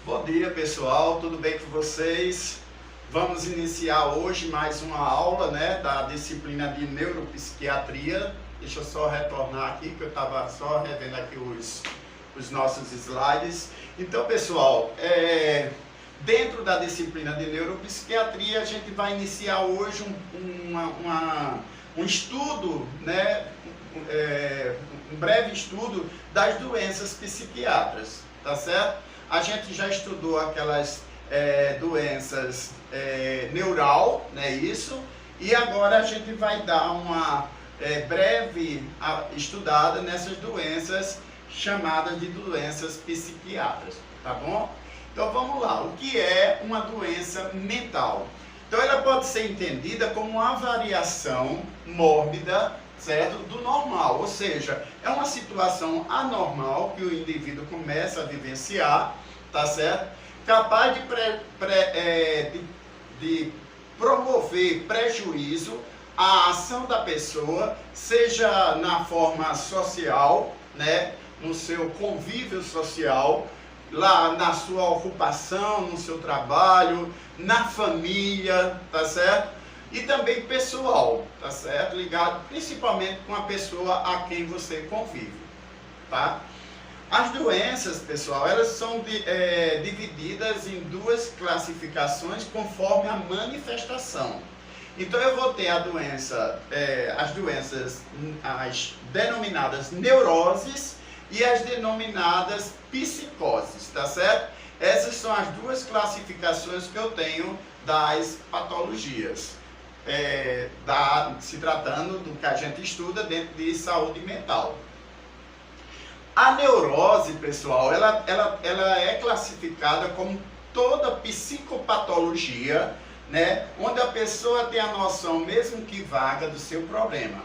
Bom dia, pessoal, tudo bem com vocês? Vamos iniciar hoje mais uma aula, da disciplina de neuropsiquiatria. Deixa eu só retornar aqui, que eu estava só revendo aqui os nossos slides. Então, pessoal, dentro da disciplina de neuropsiquiatria, a gente vai iniciar hoje um estudo, um breve estudo das doenças psiquiátricas, tá certo? A gente já estudou aquelas doenças neural, isso? E agora a gente vai dar uma breve estudada nessas doenças chamadas de doenças psiquiátricas, tá bom? Então vamos lá, o que é uma doença mental? Então ela pode ser entendida como uma variação mórbida, certo? Do normal, ou seja, é uma situação anormal que o indivíduo começa a vivenciar, tá certo? Capaz de promover prejuízo à ação da pessoa, seja na forma social, no seu convívio social, lá na sua ocupação, no seu trabalho, na família, tá certo? E também pessoal, tá certo? Ligado principalmente com a pessoa a quem você convive, tá? As doenças, pessoal, elas são divididas em duas classificações conforme a manifestação. Então eu vou ter as doenças, as denominadas neuroses e as denominadas psicoses, tá certo? Essas são as duas classificações que eu tenho das patologias. Se tratando do que a gente estuda dentro de saúde mental. A neurose, pessoal, ela é classificada como toda psicopatologia, onde a pessoa tem a noção, mesmo que vaga, do seu problema.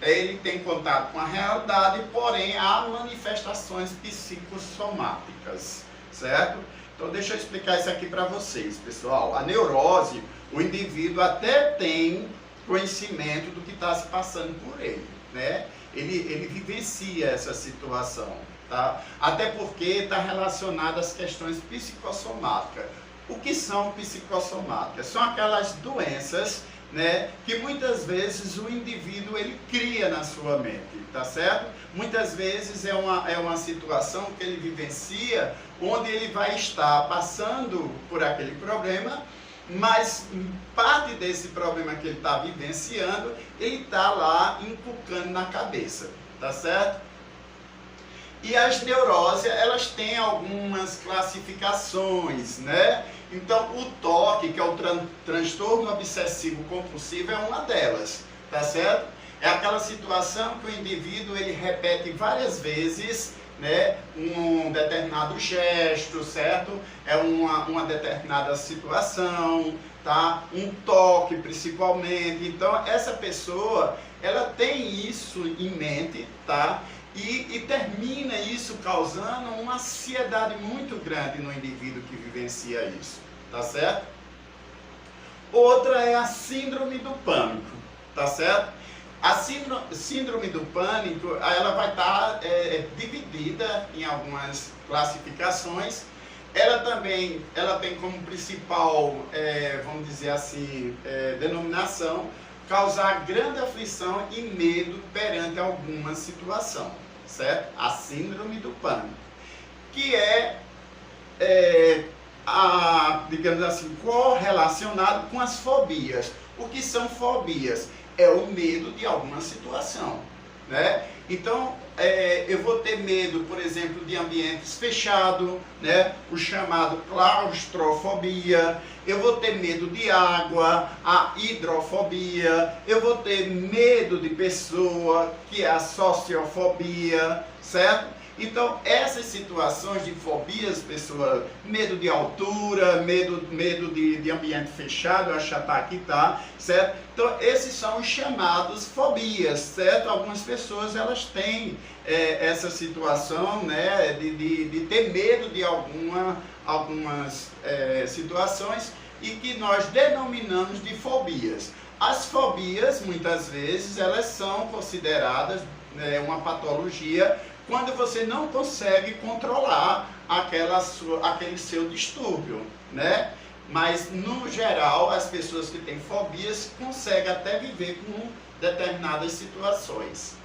Ele tem contato com a realidade, porém há manifestações psicossomáticas, certo? Então deixa eu explicar isso aqui para vocês, pessoal. A neurose, o indivíduo até tem conhecimento do que está se passando por ele, Ele vivencia essa situação, tá? Até porque está relacionado às questões psicossomáticas. O que são psicossomáticas? São aquelas doenças, que muitas vezes o indivíduo ele cria na sua mente, tá certo? Muitas vezes é uma situação que ele vivencia, onde ele vai estar passando por aquele problema, mas parte desse problema que ele está vivenciando, ele está lá inculcando na cabeça, tá certo? E as neuroses, elas têm algumas classificações, Então, o TOC, que é o transtorno obsessivo compulsivo, é uma delas, tá certo? É aquela situação que o indivíduo, ele repete várias vezes, um determinado gesto, certo? É uma determinada situação, tá? Um toque, principalmente. Então, essa pessoa, ela tem isso em mente, tá? E termina isso causando uma ansiedade muito grande no indivíduo que vivencia isso, tá certo? Outra é a síndrome do pânico, tá certo? A síndrome do pânico, ela vai estar dividida em algumas classificações. Ela tem como principal, vamos dizer assim, denominação, causar grande aflição e medo perante alguma situação, certo? A síndrome do pânico, que digamos assim, correlacionado com as fobias. O que são fobias? É o medo de alguma situação, Então, eu vou ter medo, por exemplo, de ambientes fechados, o chamado claustrofobia. Eu vou ter medo de água, a hidrofobia. Eu vou ter medo de pessoa, que é a sociofobia, certo? Então, essas situações de fobias, pessoal, medo de altura, medo de ambiente fechado, eu acho que tá aqui, tá? Certo? Então, esses são os chamados fobias, certo? Algumas pessoas, elas têm essa situação, de ter medo de algumas situações e que nós denominamos de fobias. As fobias, muitas vezes, elas são consideradas uma patologia quando você não consegue controlar aquele seu distúrbio, né? Mas, no geral, as pessoas que têm fobias conseguem até viver com determinadas situações.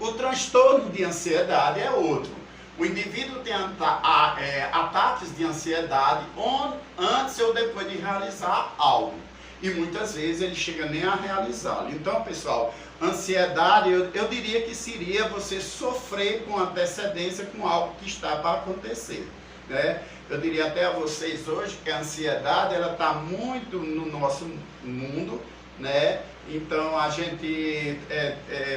O transtorno de ansiedade é outro. O indivíduo tem ataques de ansiedade antes ou depois de realizar algo. E muitas vezes ele chega nem a realizá-lo. Então, pessoal, ansiedade, eu diria que seria você sofrer com antecedência com algo que está para acontecer, né? Eu diria até a vocês hoje que a ansiedade ela está muito no nosso mundo, né? Então a gente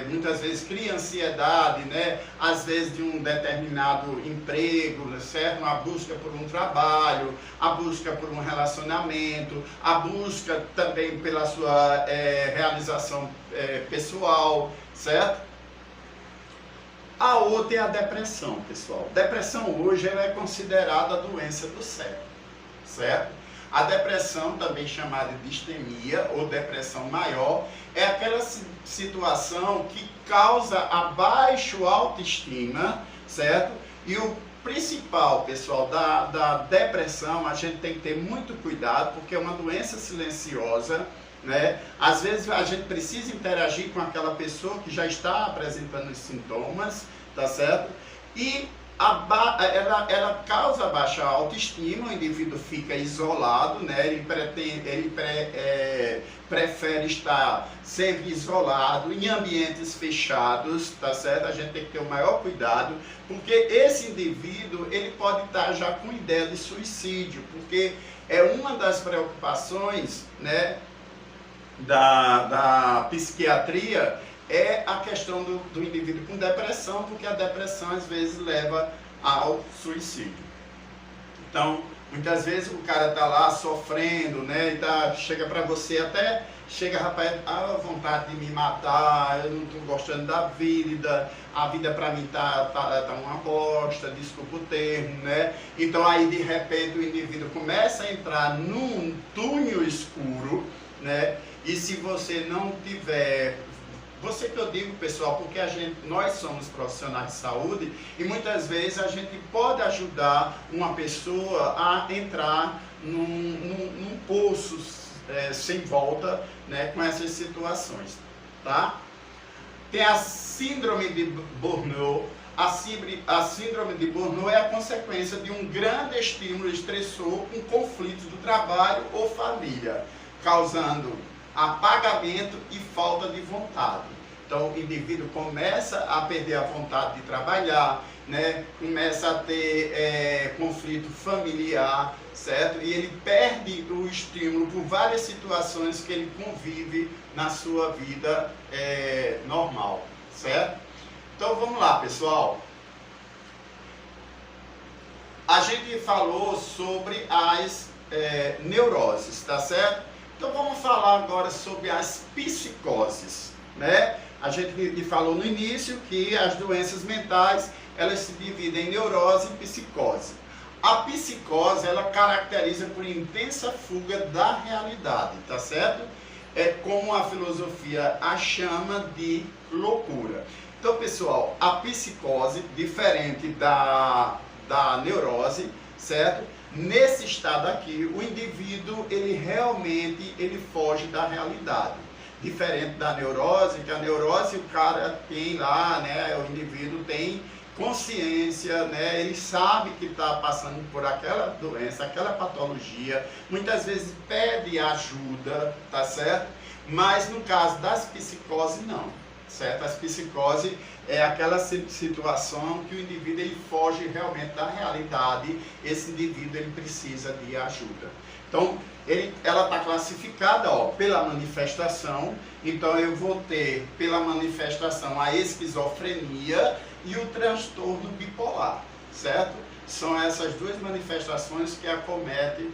muitas vezes cria ansiedade, né? Às vezes de um determinado emprego, certo? A busca por um trabalho, a busca por um relacionamento, a busca também pela sua realização pessoal, certo? A outra é a depressão, pessoal. Depressão hoje ela é considerada a doença do século, certo? A depressão, também chamada de distemia ou depressão maior, é aquela situação que causa a baixa autoestima, certo? E o principal, pessoal, da depressão, a gente tem que ter muito cuidado, porque é uma doença silenciosa, né? Às vezes a gente precisa interagir com aquela pessoa que já está apresentando os sintomas, tá certo? E ela causa baixa autoestima, o indivíduo fica isolado, né? Ele prefere estar sempre isolado, em ambientes fechados, tá certo? A gente tem que ter o maior cuidado, porque esse indivíduo, ele pode estar já com ideia de suicídio, porque é uma das preocupações, né, da psiquiatria, é a questão do indivíduo com depressão, porque a depressão às vezes leva ao suicídio. Então, muitas vezes o cara tá lá sofrendo, né, e chega para você até, rapaz, a vontade de me matar, eu não tô gostando da vida, a vida para mim tá uma bosta, desculpa o termo, né? Então aí de repente o indivíduo começa a entrar num túnel escuro, né? E se você não tiver, você que eu digo, pessoal, porque nós somos profissionais de saúde e muitas vezes a gente pode ajudar uma pessoa a entrar num poço sem volta, né, com essas situações, tá? Tem a síndrome de Burnout. A síndrome de Burnout é a consequência de um grande estímulo estressor com conflitos do trabalho ou família, causando apagamento e falta de vontade. Então o indivíduo começa a perder a vontade de trabalhar, né? Começa a ter conflito familiar, certo? E ele perde o estímulo por várias situações que ele convive na sua vida normal, certo? Então vamos lá, pessoal. A gente falou sobre as neuroses, tá certo? Então vamos falar agora sobre as psicoses, né? A gente falou no início que as doenças mentais, elas se dividem em neurose e psicose. A psicose, ela caracteriza por intensa fuga da realidade, tá certo? É como a filosofia a chama de loucura. Então, pessoal, a psicose, diferente da neurose, certo? Nesse estado aqui, o indivíduo, ele realmente foge da realidade. Diferente da neurose, que a neurose o cara tem lá, né? O indivíduo tem consciência, né? Ele sabe que está passando por aquela doença, aquela patologia, muitas vezes pede ajuda, tá certo? Mas no caso das psicoses, não, certo? As psicoses é aquela situação que o indivíduo ele foge realmente da realidade, esse indivíduo ele precisa de ajuda. Então, ela está classificada pela manifestação, então eu vou ter pela manifestação a esquizofrenia e o transtorno bipolar, certo? São essas duas manifestações que acometem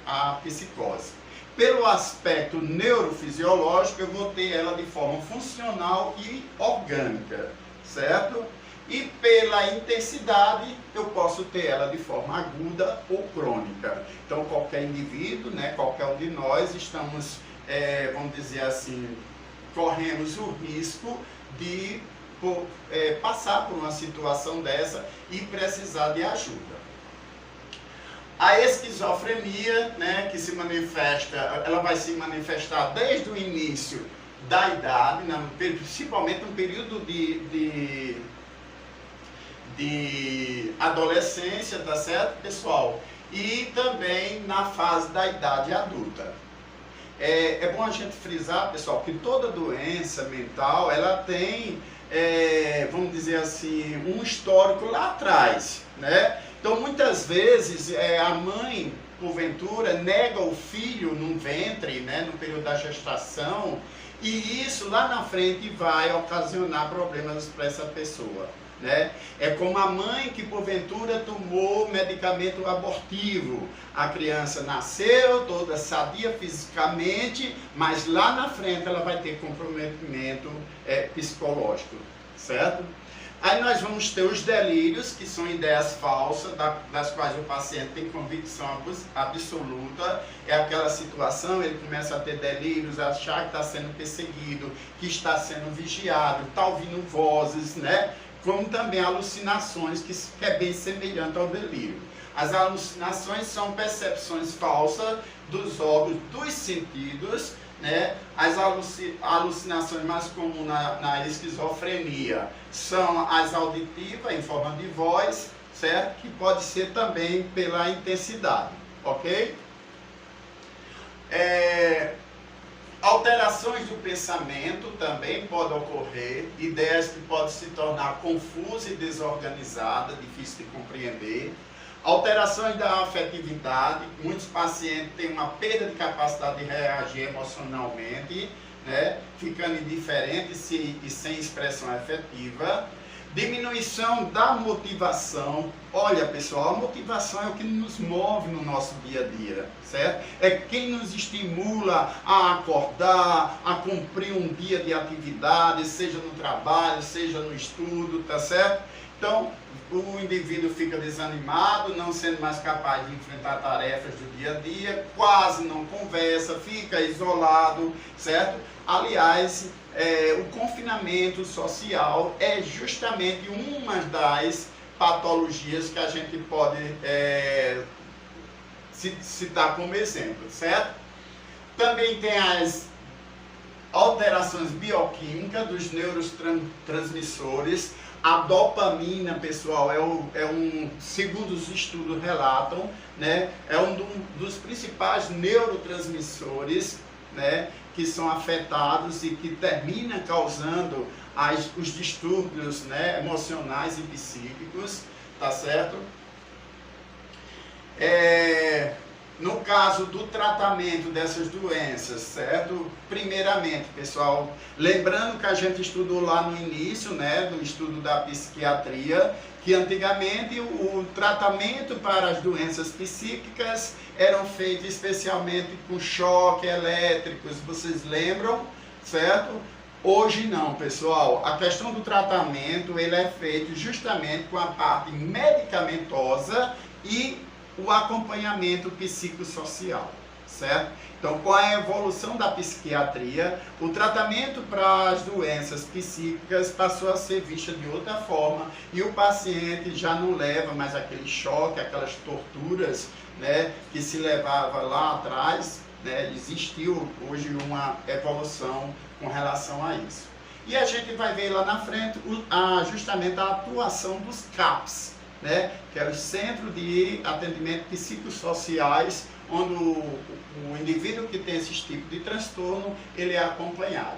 a psicose. Pelo aspecto neurofisiológico, eu vou ter ela de forma funcional e orgânica, certo? E pela intensidade, eu posso ter ela de forma aguda ou crônica. Então, qualquer indivíduo, né, qualquer um de nós, estamos, vamos dizer assim, corremos o risco de passar por uma situação dessa e precisar de ajuda. A esquizofrenia, né, que se manifesta, ela vai se manifestar desde o início da idade, principalmente no período de adolescência, tá certo, pessoal? E também na fase da idade adulta. É bom a gente frisar, pessoal, que toda doença mental, ela tem, vamos dizer assim, um histórico lá atrás, né? Então, muitas vezes, a mãe, porventura, nega o filho no ventre, né, no período da gestação, e isso lá na frente vai ocasionar problemas para essa pessoa, né? É como a mãe que, porventura, tomou medicamento abortivo. A criança nasceu toda sadia fisicamente, mas lá na frente ela vai ter comprometimento psicológico, certo? Aí nós vamos ter os delírios, que são ideias falsas, das quais o paciente tem convicção absoluta. É aquela situação, ele começa a ter delírios, achar que está sendo perseguido, que está sendo vigiado, está ouvindo vozes, né? Como também alucinações, que é bem semelhante ao delírio. As alucinações são percepções falsas dos órgãos dos sentidos, né? As alucinações mais comuns na esquizofrenia são as auditivas, em forma de voz, certo? Que pode ser também pela intensidade, ok? Alterações do pensamento também podem ocorrer, ideias que podem se tornar confusas e desorganizadas, difícil de compreender. Alterações da afetividade, muitos pacientes têm uma perda de capacidade de reagir emocionalmente, né, ficando indiferentes e sem expressão afetiva. Diminuição da motivação. Olha, pessoal, a motivação é o que nos move no nosso dia a dia, certo? É quem nos estimula a acordar, a cumprir um dia de atividade, seja no trabalho, seja no estudo, tá certo? Então, o indivíduo fica desanimado, não sendo mais capaz de enfrentar tarefas do dia a dia, quase não conversa, fica isolado, certo? Aliás, o confinamento social é justamente uma das patologias que a gente pode citar como exemplo, certo? Também tem as alterações bioquímicas dos neurotransmissores. A dopamina, pessoal, segundo os estudos relatam, né, é um dos principais neurotransmissores, né, que são afetados e que termina causando os distúrbios, né, emocionais e psíquicos, tá certo? No caso do tratamento dessas doenças, certo? Primeiramente, pessoal, lembrando que a gente estudou lá no início, né, do estudo da psiquiatria, que antigamente o tratamento para as doenças psíquicas eram feitos especialmente com choque elétricos, vocês lembram, certo? Hoje não, pessoal. A questão do tratamento, ele é feito justamente com a parte medicamentosa e o acompanhamento psicossocial, certo? Então, com a evolução da psiquiatria, o tratamento para as doenças psíquicas passou a ser visto de outra forma e o paciente já não leva mais aquele choque, aquelas torturas, né, que se levava lá atrás, né? Existiu hoje uma evolução com relação a isso. E a gente vai ver lá na frente justamente a atuação dos CAPs, né, que é o Centro de Atendimento Psicossociais, onde o indivíduo que tem esse tipo de transtorno, ele é acompanhado.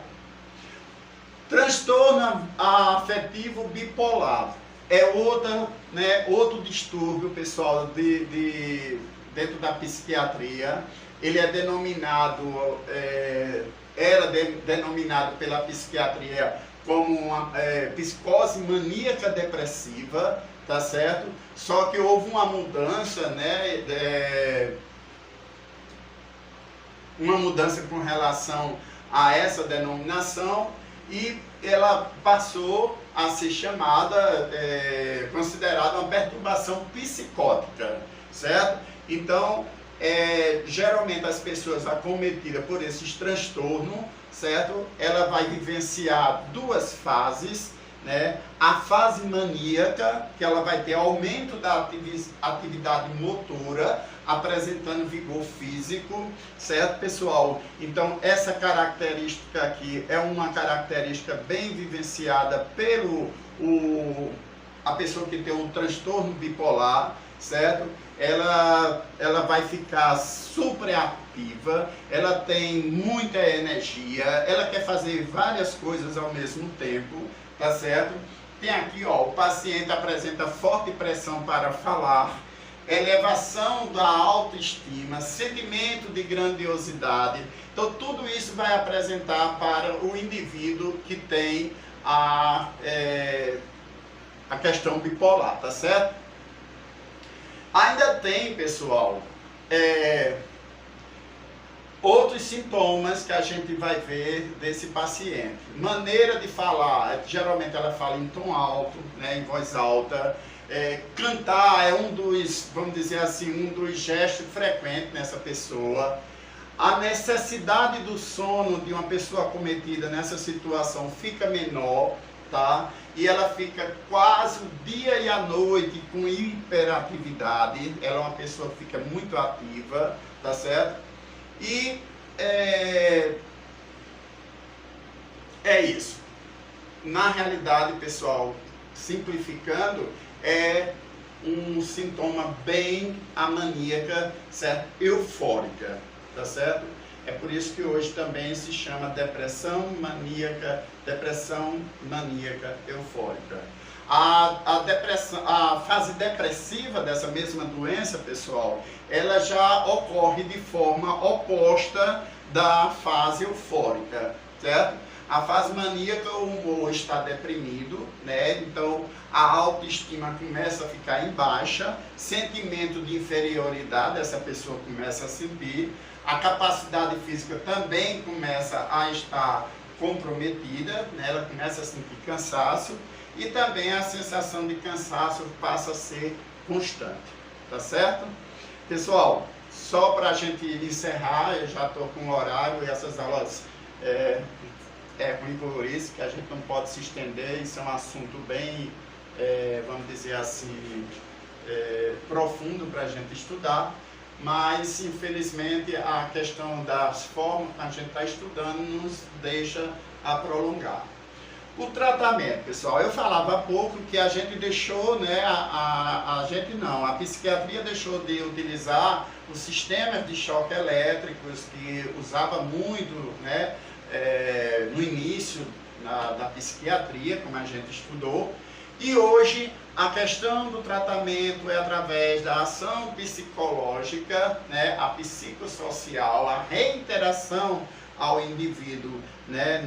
Transtorno afetivo bipolar é outro distúrbio, pessoal, dentro da psiquiatria. Ele é denominado, era denominado pela psiquiatria como uma psicose maníaca depressiva, tá certo? Só que houve uma mudança, né, uma mudança com relação a essa denominação e ela passou a ser chamada, considerada uma perturbação psicótica, certo? Então, geralmente as pessoas acometidas por esses transtornos, certo? Ela vai vivenciar duas fases, né? A fase maníaca, que ela vai ter aumento da atividade motora, apresentando vigor físico, certo, pessoal? Então, essa característica aqui é uma característica bem vivenciada pelo a pessoa que tem um transtorno bipolar, certo? Ela vai ficar super ativa, ela tem muita energia, ela quer fazer várias coisas ao mesmo tempo, tá certo? Tem aqui, ó, o paciente apresenta forte pressão para falar, elevação da autoestima, sentimento de grandiosidade. Então, tudo isso vai apresentar para o indivíduo que tem a questão bipolar, tá certo? Ainda tem, pessoal, outros sintomas que a gente vai ver desse paciente. Maneira de falar, geralmente ela fala em tom alto, né, em voz alta. Cantar é um dos, vamos dizer assim, um dos gestos frequentes nessa pessoa. A necessidade do sono de uma pessoa acometida nessa situação fica menor, tá? E ela fica quase o dia e a noite com hiperatividade. Ela é uma pessoa que fica muito ativa, tá certo? E é isso. Na realidade, pessoal, simplificando, é um sintoma bem maníaca, certo? Eufórica, tá certo? É por isso que hoje também se chama depressão maníaca eufórica. A fase depressiva dessa mesma doença, pessoal, ela já ocorre de forma oposta da fase eufórica, certo? A fase maníaca, o humor está deprimido, né? Então a autoestima começa a ficar em baixa, sentimento de inferioridade, essa pessoa começa a sentir, a capacidade física também começa a estar comprometida, né? Ela começa a sentir cansaço e também a sensação de cansaço passa a ser constante, tá certo? Pessoal, só para a gente encerrar, eu já estou com o horário e essas aulas é ruim por isso, que a gente não pode se estender, isso é um assunto bem, vamos dizer assim, profundo para a gente estudar, mas infelizmente a questão das formas que a gente está estudando nos deixa a prolongar. O tratamento, pessoal, eu falava há pouco que a gente deixou, né, a psiquiatria deixou de utilizar os sistemas de choque elétricos que usava muito, né, no início da psiquiatria, como a gente estudou, e hoje a questão do tratamento é através da ação psicológica, né, a psicossocial, a reinteração ao indivíduo, né,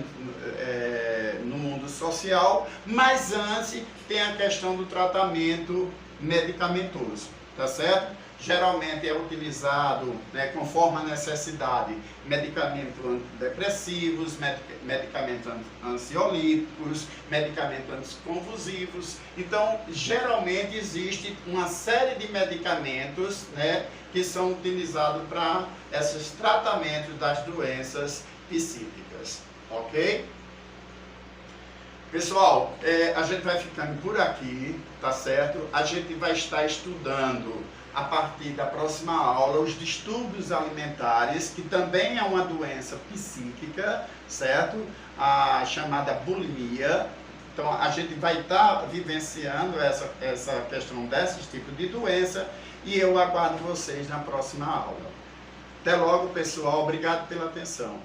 no mundo social, mas antes tem a questão do tratamento medicamentoso, tá certo? Geralmente é utilizado, né, conforme a necessidade, medicamentos antidepressivos, medicamentos ansiolíticos, medicamentos anticonvulsivos. Então, geralmente existe uma série de medicamentos, né, que são utilizados para esses tratamentos das doenças psíquicas, ok? Pessoal, a gente vai ficando por aqui, tá certo? A gente vai estar estudando a partir da próxima aula os distúrbios alimentares, que também é uma doença psíquica, certo? A chamada bulimia. Então a gente vai estar vivenciando essa questão desse tipo de doença e eu aguardo vocês na próxima aula. Até logo, pessoal. Obrigado pela atenção.